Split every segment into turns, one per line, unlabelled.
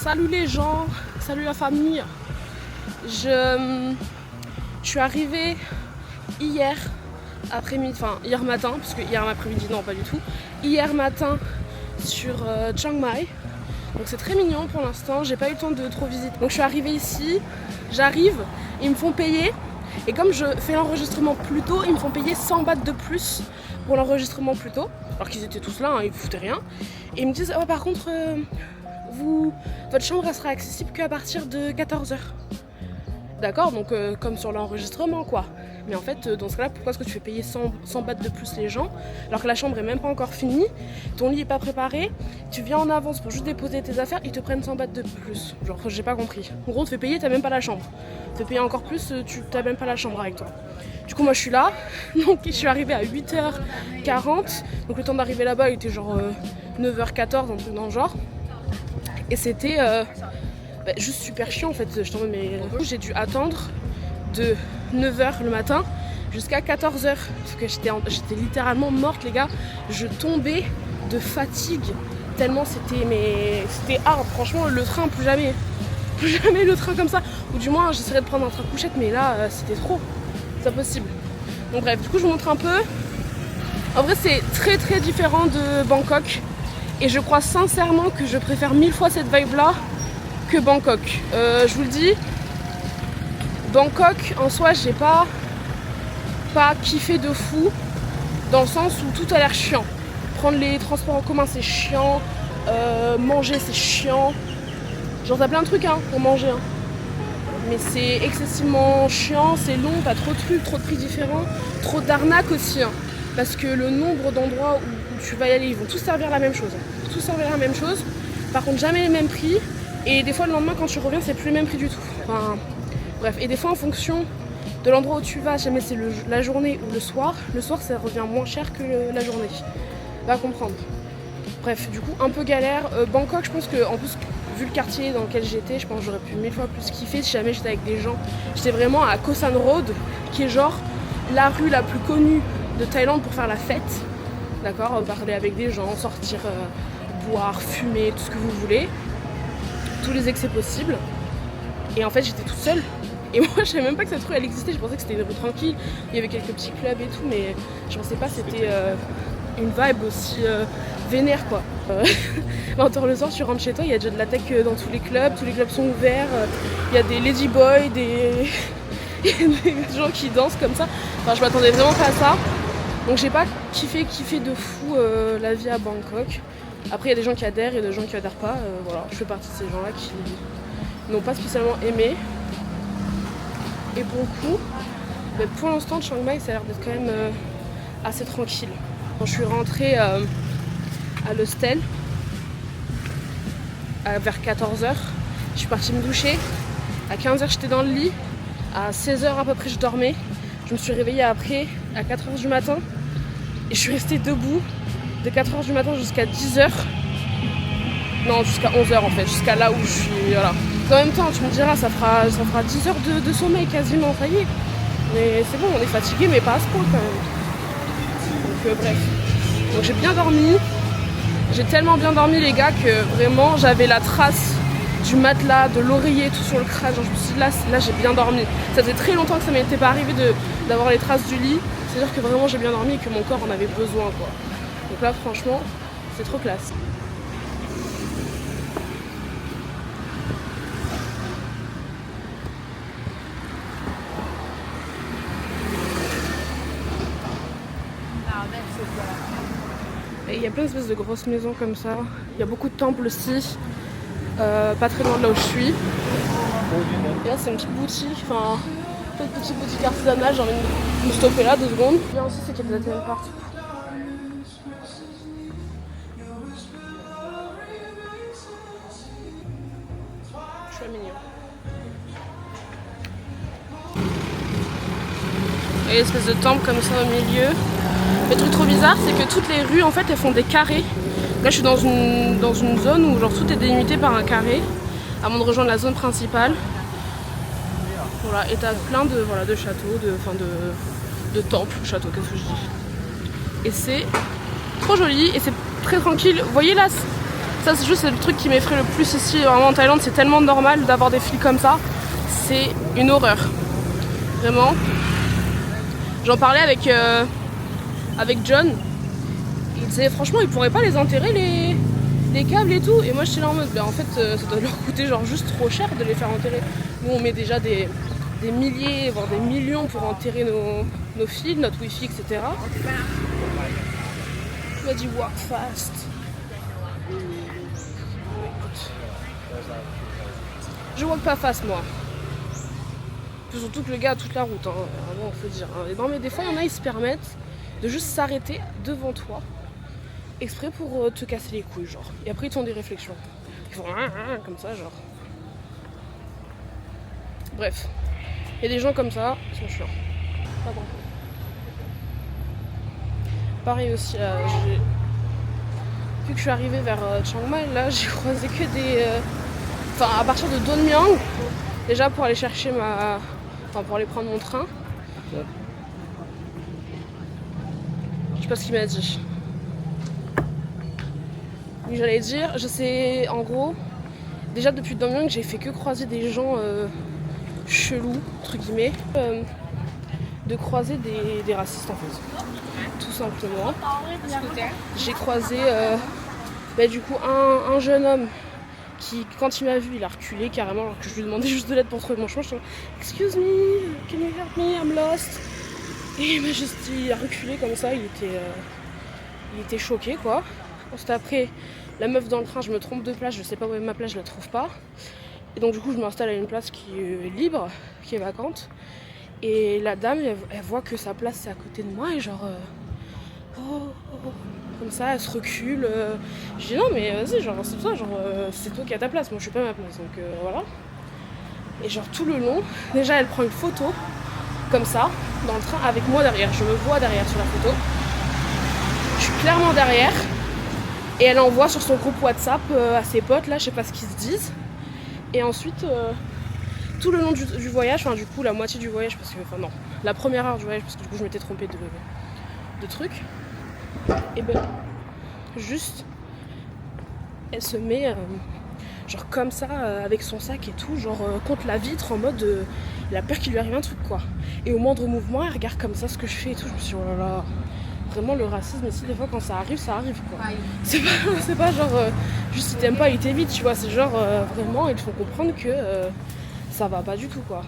Salut les gens, salut la famille. Je suis arrivée hier après-midi, enfin hier matin, parce que hier après-midi non pas du tout, hier matin sur Chiang Mai. Donc c'est très mignon pour l'instant, j'ai pas eu le temps de trop visiter. Donc je suis arrivée ici, j'arrive, ils me font payer. Et comme je fais l'enregistrement plus tôt, ils me font payer 100 bahts de plus pour l'enregistrement plus tôt. Alors qu'ils étaient tous là, hein, ils foutaient rien. Et ils me disent, oh, par contre, votre chambre elle sera accessible qu'à partir de 14h. D'accord, donc comme sur l'enregistrement quoi. Mais en fait, dans ce cas-là, pourquoi est-ce que tu fais payer 100 bahts de plus les gens alors que la chambre est même pas encore finie, ton lit est pas préparé, tu viens en avance pour juste déposer tes affaires, ils te prennent 100 bahts de plus. Genre, j'ai pas compris. En gros, tu fais payer, t'as même pas la chambre. Tu fais payer encore plus, tu t'as même pas la chambre avec toi. Du coup, moi je suis là, donc je suis arrivée à 8h40, donc le temps d'arriver là-bas il était genre 9h14, un truc dans le genre. Et c'était juste super chiant en fait. Je t'en mais j'ai dû attendre de 9h le matin jusqu'à 14h parce que j'étais littéralement morte les gars. Je tombais de fatigue tellement c'était hard. Franchement le train plus jamais le train comme ça, ou du moins j'essaierais de prendre un train couchette, mais là c'était trop, c'est impossible. Donc bref, du coup je vous montre un peu. En vrai c'est très très différent de Bangkok et je crois sincèrement que je préfère 1000 fois cette vibe là que Bangkok. Je vous le dis, Bangkok en soi j'ai pas kiffé de fou, dans le sens où tout a l'air chiant. Prendre les transports en commun c'est chiant, manger c'est chiant. Genre t'as plein de trucs hein, pour manger hein. Mais c'est excessivement chiant, c'est long, t'as trop de trucs, trop de prix différents, trop d'arnaques aussi hein. Parce que le nombre d'endroits où tu vas y aller, ils vont tous servir la même chose. Tous servir la même chose, par contre jamais les mêmes prix. Et des fois le lendemain quand tu reviens c'est plus les mêmes prix du tout. Enfin bref, et des fois en fonction de l'endroit où tu vas, jamais c'est la journée ou le soir ça revient moins cher que la journée. Va comprendre. Bref, du coup un peu galère. Bangkok je pense que en plus vu le quartier dans lequel j'étais, je pense que j'aurais pu 1000 fois plus kiffer si jamais j'étais avec des gens. J'étais vraiment à Khao San Road, qui est genre la rue la plus connue de Thaïlande pour faire la fête. D'accord, parler avec des gens, sortir, boire, fumer, tout ce que vous voulez. Tous les excès possibles. Et en fait j'étais toute seule. Et moi je savais même pas que cette rue elle existait, je pensais que c'était une rue tranquille. Il y avait quelques petits clubs et tout, mais je pensais pas que c'était une vibe aussi vénère quoi. 20h le soir tu rentres chez toi, il y a déjà de la tech dans tous les clubs sont ouverts, il y a des ladyboys, des gens qui dansent comme ça. Enfin je m'attendais vraiment pas à ça. Donc j'ai pas kiffé de fou la vie à Bangkok. Après il y a des gens qui adhèrent et des gens qui adhèrent pas. Voilà, je fais partie de ces gens là qui n'ont pas spécialement aimé. Et pour le coup, pour l'instant Chiang Mai ça a l'air d'être quand même assez tranquille. Quand je suis rentrée à l'hostel vers 14h, je suis partie me doucher. À 15h j'étais dans le lit, à 16h à peu près je dormais. Je me suis réveillée après à 4h du matin et je suis restée debout de 4h du matin jusqu'à 10h. Non, jusqu'à 11h en fait, jusqu'à là où je suis. Voilà. En même temps, tu me diras, ça fera 10 heures de sommeil quasiment, ça y est. Mais c'est bon, on est fatigué, mais pas à ce point quand même. Donc bref. Donc j'ai bien dormi. J'ai tellement bien dormi les gars que vraiment j'avais la trace du matelas, de l'oreiller, tout sur le crâne. Genre, je me suis dit là j'ai bien dormi. Ça faisait très longtemps que ça m'était pas arrivé d'avoir les traces du lit. C'est-à-dire que vraiment j'ai bien dormi et que mon corps en avait besoin quoi. Donc là franchement, c'est trop classe. Et il y a plein d'espèces de grosses maisons comme ça. Il y a beaucoup de temples aussi. Pas très loin de là où je suis. Et là c'est une petite boutique, enfin une petite boutique artisanale, j'ai envie de me stopper là 2 secondes. Bien aussi c'est qu'il y a des ATM partout. Je suis mignon. Et une espèce de temple comme ça au milieu. Le truc trop bizarre c'est que toutes les rues en fait elles font des carrés. Là je suis dans une zone où genre tout est délimité par un carré avant de rejoindre la zone principale. Voilà, et t'as plein de châteaux, de temples, châteaux, qu'est-ce que je dis. Et c'est trop joli et c'est très tranquille. Vous voyez là, Ça c'est juste le truc qui m'effraie le plus ici, vraiment en Thaïlande, c'est tellement normal d'avoir des flics comme ça. C'est une horreur. Vraiment. J'en parlais avec John. Il disait franchement ils pourraient pas les enterrer les câbles et tout. Et moi j'étais là en mode en fait ça doit leur coûter genre juste trop cher de les faire enterrer. Nous on met déjà des milliers voire des millions pour enterrer nos fils, notre wifi, etc. Il m'a dit walk fast. Écoute, je walk pas fast moi. Surtout que le gars a toute la route, hein. Vraiment faut dire. Hein. Non mais des fois il y en a ils se permettent de juste s'arrêter devant toi exprès pour te casser les couilles genre. Et après ils te font des réflexions. Ils font comme ça genre. Bref. Il y a des gens comme ça, ils sont chiants. Pas bon. Pareil aussi, vu que je suis arrivée vers Chiang Mai, là j'ai croisé que des... Enfin à partir de Don Mueang, déjà pour aller chercher pour aller prendre mon train. Je sais pas ce qu'il m'a dit. Mais j'allais dire, je sais en gros, déjà depuis Don Mueang j'ai fait que croiser des gens chelous, entre guillemets, de croiser des racistes en fait. Tout simplement. J'ai croisé du coup un jeune homme qui, quand il m'a vu, il a reculé carrément alors que je lui demandais juste de l'aide pour trouver mon chemin. Je suis là, excuse me, can you help me, I'm lost. Et il a reculé comme ça, il était choqué quoi. Ensuite après, la meuf dans le train, je me trompe de place, je sais pas où est ma place, je la trouve pas. Et donc du coup je m'installe à une place qui est libre, qui est vacante. Et la dame, elle voit que sa place c'est à côté de moi et genre... comme ça, elle se recule. Je dis non mais vas-y, genre c'est ça, genre c'est toi qui as ta place, moi je suis pas à ma place, donc voilà. Et genre tout le long, déjà elle prend une photo, comme ça, dans le train, avec moi derrière. Je me vois derrière sur la photo. Je suis clairement derrière. Et elle envoie sur son groupe WhatsApp à ses potes, là, je sais pas ce qu'ils se disent. Et ensuite, tout le long du voyage, enfin du coup la moitié du voyage, parce que, enfin non, la première heure du voyage, parce que du coup je m'étais trompée de trucs. Et ben, juste, elle se met, genre comme ça, avec son sac et tout, genre contre la vitre, en mode, elle a peur qu'il lui arrive un truc quoi. Et au moindre mouvement, elle regarde comme ça ce que je fais et tout, je me suis dit oh là là. Vraiment le racisme ici des fois quand ça arrive quoi. C'est pas genre juste si t'aimes pas il t'évite tu vois, c'est genre vraiment ils te font comprendre que ça va pas du tout quoi.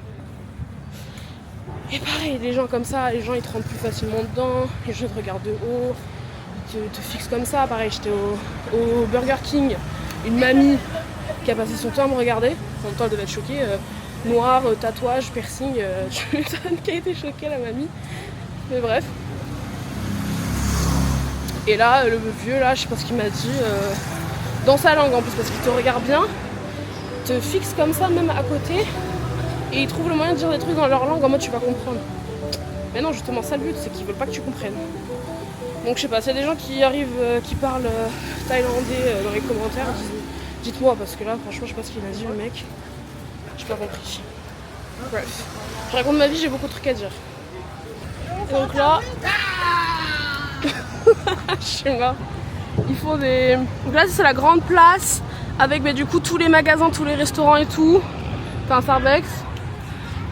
Et pareil les gens comme ça, les gens ils te rentrent plus facilement dedans, les gens te regardent de haut, ils te fixent comme ça. Pareil j'étais au Burger King, une mamie qui a passé son temps à me regarder, en même temps elle devait être choquée, noir, tatouage, piercing, tu m'étonnes qu'elle a été choquée la mamie. Mais bref. Et là, le vieux, là, je sais pas ce qu'il m'a dit, dans sa langue en plus, parce qu'il te regarde bien, te fixe comme ça, même à côté, et ils trouvent le moyen de dire des trucs dans leur langue en mode tu vas comprendre. Mais non, justement, ça le but, c'est qu'ils veulent pas que tu comprennes. Donc je sais pas, s'il y a des gens qui arrivent, qui parlent thaïlandais dans les commentaires, dites-moi, parce que là, franchement, je sais pas ce qu'il a dit, le mec. J'ai pas compris. Bref. Je raconte ma vie, j'ai beaucoup de trucs à dire. Et donc là... je suis mort. Ils font des... Donc là c'est la grande place avec du coup tous les magasins, tous les restaurants et tout. T'as un Starbucks.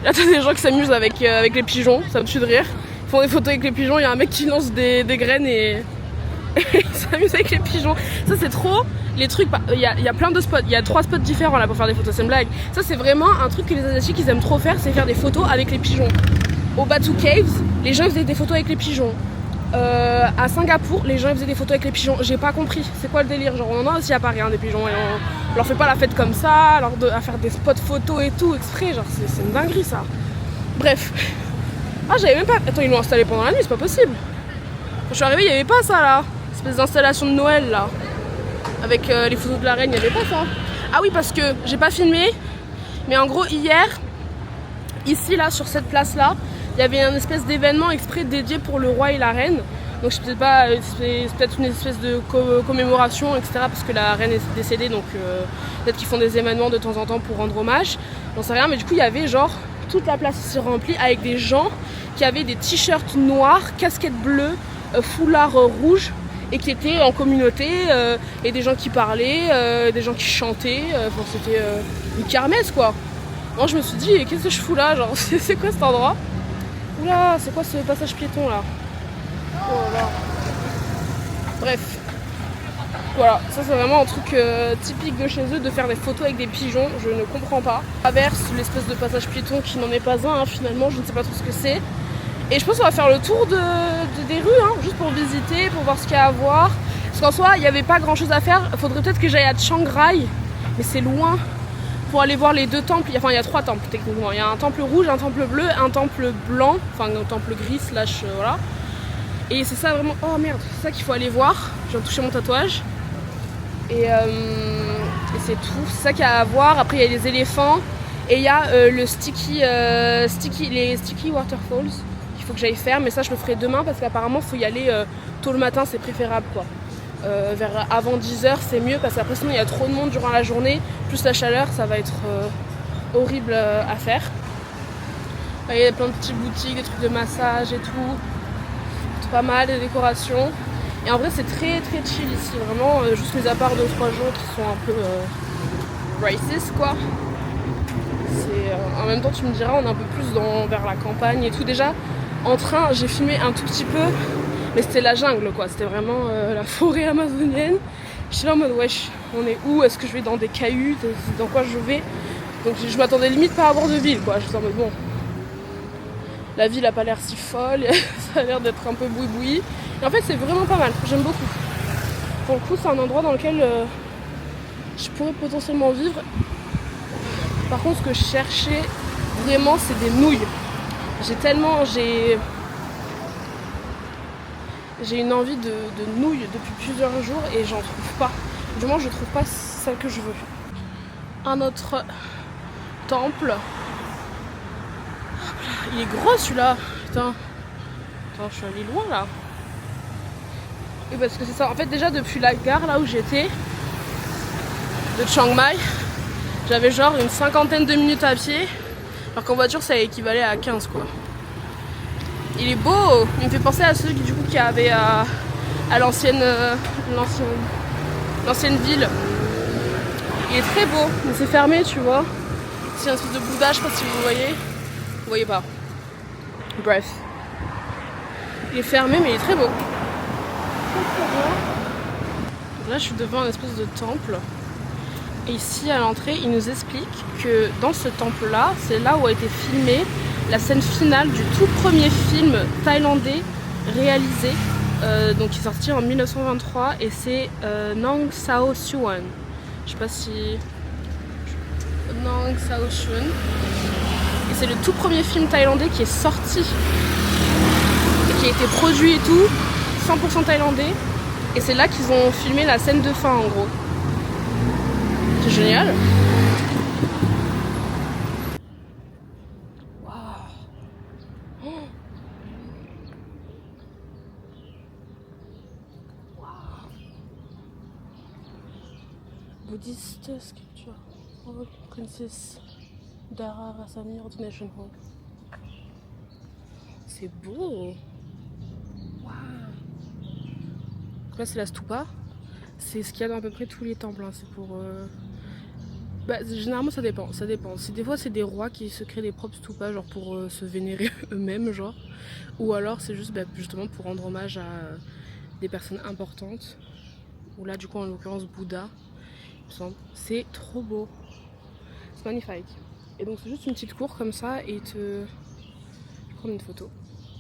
Là t'as des gens qui s'amusent avec les pigeons, ça me tue de rire. Ils font des photos avec les pigeons, il y a un mec qui lance des graines et ils s'amusent avec les pigeons. Ça c'est trop les trucs, il y a plein de spots, il y a 3 spots différents là pour faire des photos, c'est une blague. Ça c'est vraiment un truc que les Asiatiques ils aiment trop faire, c'est faire des photos avec les pigeons. Au Batu Caves, les gens faisaient des photos avec les pigeons. À Singapour, les gens ils faisaient des photos avec les pigeons. J'ai pas compris, c'est quoi le délire? Genre on en a aussi à Paris hein, des pigeons et on leur fait pas la fête comme ça, à faire des spots photos et tout exprès, genre c'est une dinguerie ça. Bref. Ah j'avais même pas... Attends ils l'ont installé pendant la nuit, c'est pas possible. Quand je suis arrivée il y avait pas ça là. Espèce d'installation de Noël là. Avec les photos de la reine, il y avait pas ça. Ah oui parce que j'ai pas filmé, mais en gros hier, ici là sur cette place là, il y avait un espèce d'événement exprès dédié pour le roi et la reine. Donc je sais peut-être pas, c'est peut-être une espèce de commémoration, etc. Parce que la reine est décédée, donc peut-être qu'ils font des événements de temps en temps pour rendre hommage. J'en sais rien, mais du coup il y avait genre toute la place ici remplie avec des gens qui avaient des t-shirts noirs, casquettes bleues, foulards rouges et qui étaient en communauté, et des gens qui parlaient, des gens qui chantaient, c'était une kermesse quoi. Moi je me suis dit qu'est-ce que je fous là, genre c'est quoi cet endroit? Oula, c'est quoi ce passage piéton là? Oh là là. Bref. Voilà, ça c'est vraiment un truc typique de chez eux, de faire des photos avec des pigeons, je ne comprends pas. Traverse l'espèce de passage piéton qui n'en est pas un, finalement, je ne sais pas trop ce que c'est. Et je pense qu'on va faire le tour des rues, juste pour visiter, pour voir ce qu'il y a à voir. Parce qu'en soi, il n'y avait pas grand chose à faire, il faudrait peut-être que j'aille à Chiang Rai, mais c'est loin, pour aller voir les deux temples. Enfin, il y a 3 temples techniquement, il y a un temple rouge, un temple bleu, un temple blanc, enfin un temple gris slash voilà. Et c'est ça vraiment, oh merde, c'est ça qu'il faut aller voir, je viens de toucher mon tatouage. Et c'est tout, c'est ça qu'il y a à voir. Après il y a les éléphants et il y a les sticky waterfalls qu'il faut que j'aille faire, mais ça je le ferai demain parce qu'apparemment il faut y aller tôt le matin, c'est préférable quoi. Vers avant 10h c'est mieux parce qu'après sinon il y a trop de monde durant la journée, plus la chaleur, ça va être horrible à faire. Là, il y a plein de petites boutiques, des trucs de massage et tout, c'est pas mal, des décorations. Et en vrai c'est très très chill ici, vraiment, juste mis à part 2-3 jours qui sont un peu racist quoi. En même temps tu me diras, on est un peu plus vers la campagne et tout. Déjà en train j'ai filmé un tout petit peu, mais c'était la jungle quoi, c'était vraiment la forêt amazonienne. J'étais là en mode wesh, on est où? Est-ce que je vais dans des cahutes? Dans quoi je vais? Donc je m'attendais limite pas à avoir de ville quoi, je suis en mode bon, la ville a pas l'air si folle, ça a l'air d'être un peu boui-boui. Et en fait c'est vraiment pas mal, j'aime beaucoup. Pour le coup c'est un endroit dans lequel je pourrais potentiellement vivre. Par contre ce que je cherchais vraiment c'est des nouilles. J'ai une envie de nouilles depuis plusieurs jours et j'en trouve pas. Du moins je trouve pas celle que je veux. Un autre temple. Il est gros celui-là. Putain, je suis allée loin là. Et parce que c'est ça, en fait déjà depuis la gare là où j'étais de Chiang Mai, j'avais genre une 50aine de minutes à pied, alors qu'en voiture ça équivalait à 15 quoi. Il est beau, il me fait penser à celui du coup qu'il y avait à l'ancienne ville. Il est très beau, mais c'est fermé tu vois. C'est un truc de Bouddha, je sais pas si vous voyez. Vous voyez pas. Bref. Il est fermé mais il est très beau. Donc là je suis devant un espèce de temple. Et ici à l'entrée il nous explique que dans ce temple là, c'est là où a été filmée la scène finale du tout premier film thaïlandais réalisé, donc qui est sorti en 1923 et c'est Nong Sao Suan. Je sais pas si... Nong Sao Suan. Et c'est le tout premier film thaïlandais qui est sorti et qui a été produit et tout, 100% thaïlandais. Et c'est là qu'ils ont filmé la scène de fin en gros. C'est génial. Buddhist sculpture. Oh, Princess Dara Rasami Ordination Hall. C'est beau. Wow. Là c'est la stupa. C'est ce qu'il y a dans à peu près tous les temples. C'est pour. Généralement ça dépend. Des fois c'est des rois qui se créent des propres stupas, genre pour se vénérer eux-mêmes, genre. Ou alors c'est juste justement pour rendre hommage à des personnes importantes. Ou là du coup en l'occurrence Bouddha. C'est trop beau, c'est magnifique. Et donc c'est juste une petite cour comme ça et je vais prendre une photo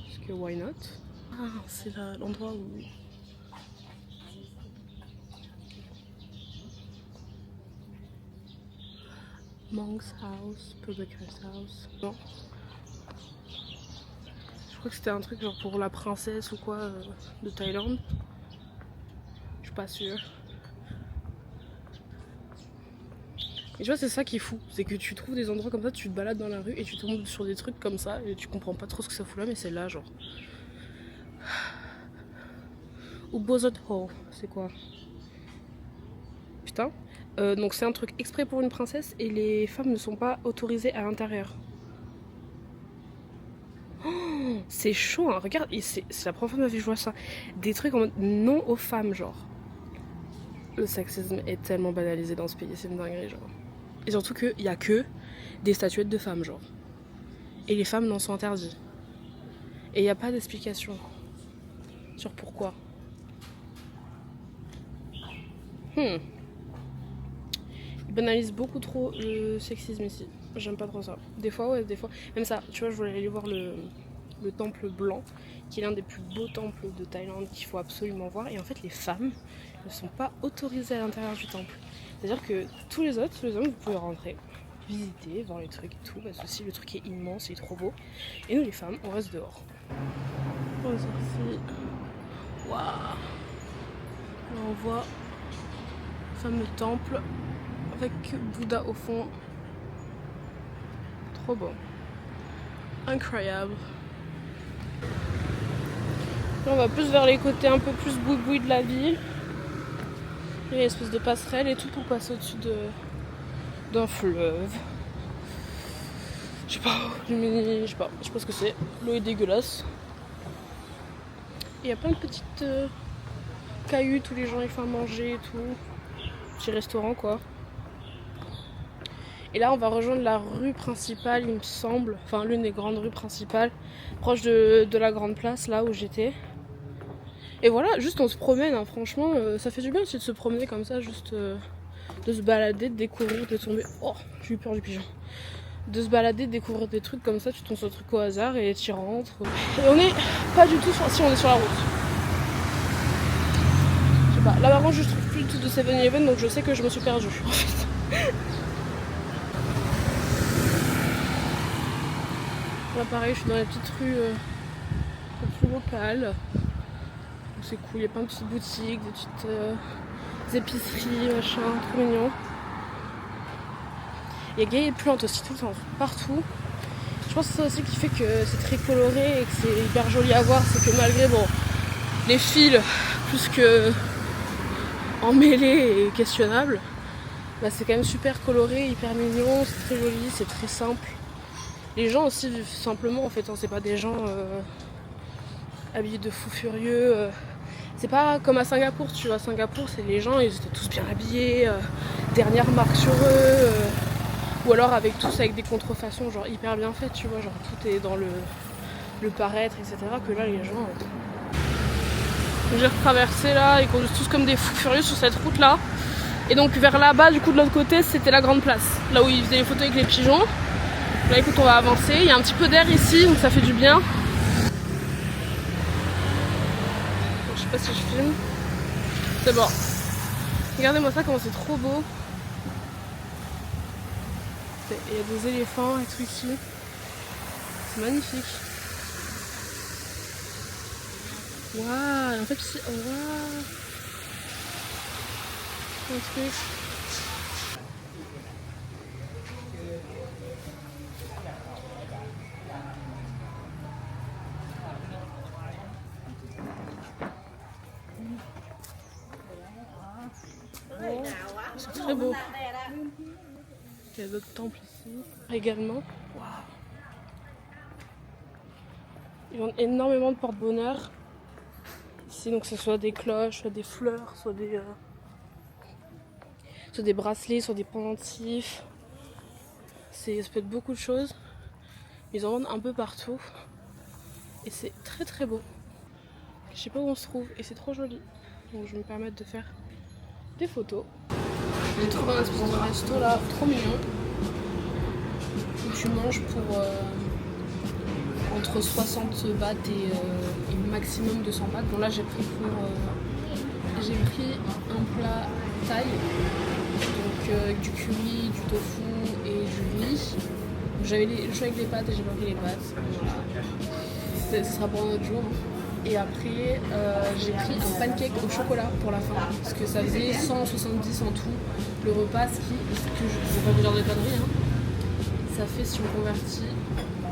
parce que why not. Ah c'est l'endroit où Monk's House, Public House. Non, je crois que c'était un truc genre pour la princesse ou quoi de Thaïlande. Je suis pas sûre. Et tu vois c'est ça qui est fou, c'est que tu trouves des endroits comme ça, tu te balades dans la rue et tu tombes sur des trucs comme ça et tu comprends pas trop ce que ça fout là, mais c'est là genre. Ou Bozot Hall, c'est quoi? Putain. Donc c'est un truc exprès pour une princesse et les femmes ne sont pas autorisées à l'intérieur. Oh, C'est chaud, hein. Regarde, et c'est la première fois de ma vie que je vois ça. Des trucs en mode non aux femmes, genre. Le sexisme est tellement banalisé dans ce pays, c'est une dinguerie, genre. Et surtout qu'il n'y a que des statuettes de femmes, genre. Et les femmes n'en sont interdites. Et il n'y a pas d'explication sur pourquoi. Ils banalisent beaucoup trop le sexisme ici. J'aime pas trop ça. Des fois, ouais, des fois. Même ça, tu vois, je voulais aller voir le temple blanc, qui est l'un des plus beaux temples de Thaïlande qu'il faut absolument voir. Et en fait, les femmes ne sont pas autorisées à l'intérieur du temple. C'est-à-dire que tous les autres, les hommes, vous pouvez rentrer, visiter, voir les trucs et tout. Parce que si le truc est immense, il est trop beau. Et nous, les femmes, on reste dehors. On va sortir. Waouh! On voit le fameux temple avec Bouddha au fond. Trop beau. Incroyable. Là, on va plus vers les côtés un peu plus boui-boui de la ville. Il y a une espèce de passerelle et tout pour passer au-dessus d'un fleuve. Je sais pas, je sais pas ce que c'est. L'eau est dégueulasse. Il y a plein de petites cahutes où les gens ils font à manger et tout. Petit restaurant quoi. Et là on va rejoindre la rue principale il me semble. Enfin l'une des grandes rues principales. Proche de la grande place là où j'étais. Et voilà, juste on se promène, hein, franchement, ça fait du bien aussi de se promener comme ça, juste de se balader, de découvrir, de tomber. Oh, j'ai eu peur du pigeon. De se balader, de découvrir des trucs comme ça, tu tombes sur un truc au hasard et tu rentres. Et on est pas du tout sur. Si, on est sur la route. Je sais pas, là par contre je trouve plus du tout de 7-Eleven donc je sais que je me suis perdue en fait. Là pareil, je suis dans les petites rues un peu plus locales. C'est cool, il y a plein de petites boutiques, des petites épiceries, machin, trop mignon. Il y a des plantes aussi tout le temps, partout. Je pense que c'est ça aussi qui fait que c'est très coloré et que c'est hyper joli à voir, c'est que malgré les fils plus que emmêlés et questionnables, bah c'est quand même super coloré, hyper mignon, c'est très joli, c'est très simple. Les gens aussi vivent simplement en fait, hein, c'est pas des gens habillés de fous furieux. C'est pas comme à Singapour, tu vois, à Singapour c'est les gens, ils étaient tous bien habillés, dernière marque sur eux, ou alors avec des contrefaçons genre hyper bien faites, tu vois, genre tout est dans le paraître, etc. Que là les gens... J'ai retraversé là, ils conduisent tous comme des fous furieux sur cette route là. Et donc vers là-bas, du coup de l'autre côté, c'était la grande place, là où ils faisaient les photos avec les pigeons. Là écoute, on va avancer, il y a un petit peu d'air ici, donc ça fait du bien. Je sais pas si je filme. C'est bon. Regardez-moi ça, comment c'est trop beau. Il y a des éléphants et tout ici. C'est magnifique. Waouh, en fait ici, oh waouh. Un truc. C'est très beau. Il y a d'autres temples ici également. Waouh. Ils vendent énormément de porte-bonheur ici, donc que ce soit des cloches, soit des fleurs, soit des bracelets, soit des pendentifs. Ça peut être beaucoup de choses. Ils en vendent un peu partout. Et c'est très très beau. Je sais pas où on se trouve et c'est trop joli. Donc je vais me permettre de faire des photos. J'ai trouvé un espèce de resto là, trop mignon. Où tu manges pour entre 60 bahts et maximum 200 bahts. Bon là j'ai pris un plat thaï. Donc avec du curry, du tofu et du riz. J'avais le choix avec les pâtes et j'ai pas pris les pâtes. Voilà. Ce sera pour un autre jour. Et après, j'ai pris un pancake au chocolat pour la fin. Parce que ça faisait 170 en tout. Le repas, ce que je ne vais pas vous dire des conneries. Hein. Ça fait, si on convertit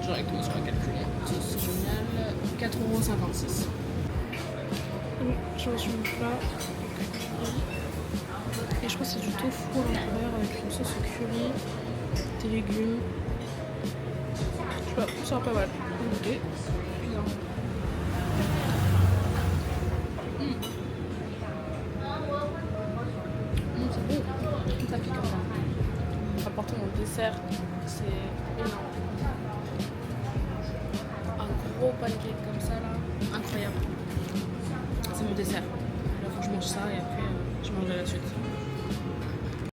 directement sur la calculatrice, c'est génial, 4,56 €. Je me suis mis là. Et je crois que c'est du tofu à l'intérieur avec une sauce au curry, des légumes. Je sais pas, ça sera pas mal. Okay. chose. Hein. C'est bon, ça pique encore. Important mon dessert, c'est énorme. Un gros pancake comme ça là, incroyable. C'est mon dessert. Là faut que je mange ça et après je mangerai la suite.